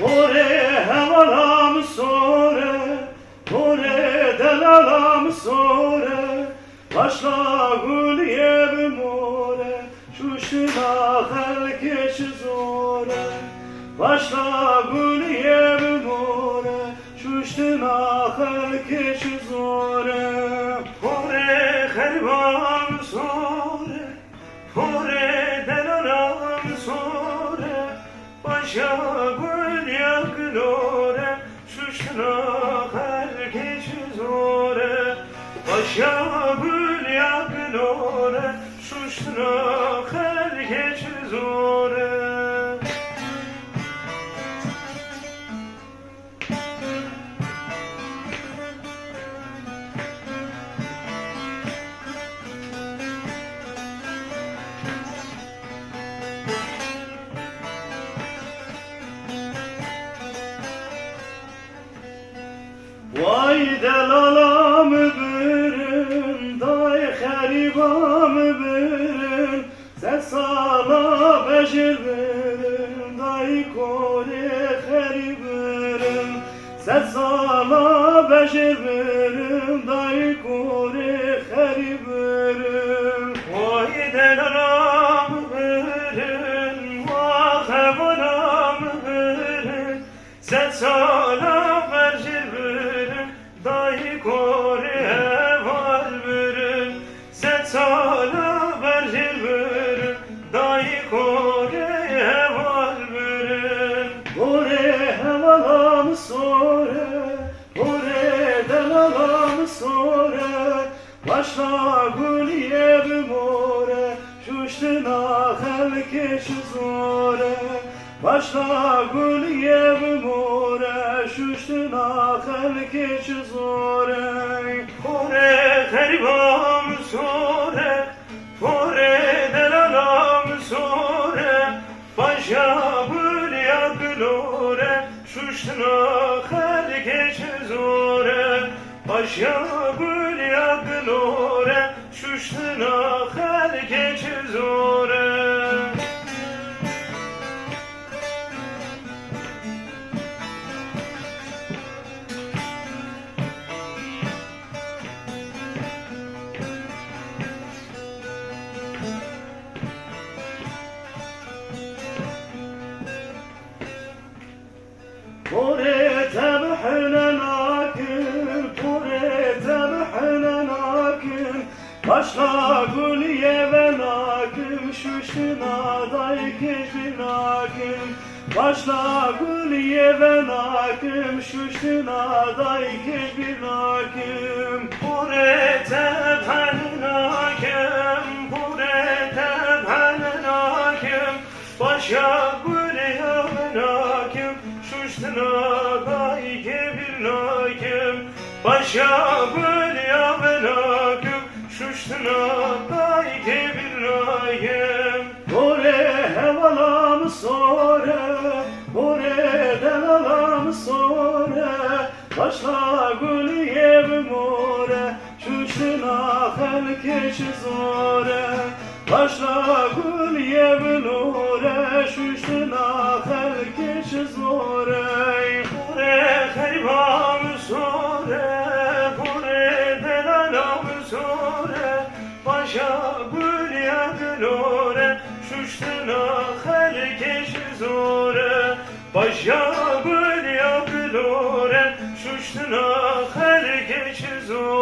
Ore hevalam sore, ore delalam sore, başla gül yevim ore, şuşuna herkeş zore. Başla gül yevim ore, şuşuna herkeş zore. Ore hervam sore, ore delalam sore, başa gül yakılore, şuşuna herkes zore. Başa gül yakılore, şuşuna herkes zore. Vay delalam birin, day xəribam birin, Sesala beşir birin, day kore xərib birin, Sesala beşir birin, day kore xərib birin. Vay delalam birin, vay xəvalam birin, Sesala beşir birin, day kore heval birin, Sesala beşir birin, day kore heval birin. Kore hevalam sore, kore delalam sore, başla gül yevim ore, şuştina herkeş zore. Başla gül yevim ore, şuştina herkeş zore. Kore heribam sore, kore delalam sore, başa gül yakılore, şuştina herkeş zore. Başa gül yakılore, şuştina herkeş zore. Kore tebhine nakin, kore tebhine nakin, başla gül yeve nakin, şuşina day keşfi nakin. Başla gül yeve nakin, şuşina day keşfi nakin. Kore tebhine nakin, kore tebhine nakin, başa gül yeve nakin, şuştina day kebir nakim. Başa gül yave nakim, şuştina day kebir nakim. Kore hevalam sore, kore delalam sore, başla gül yevim ore, şuştina herkeş zore. Başla gül yevim ore, şuştina herkeş zore. Kore heribam sore, kore delalam sore, başa gül yakılore, şuştina herkeş zore. Başa gül yakılore, şuştina herkeş zore.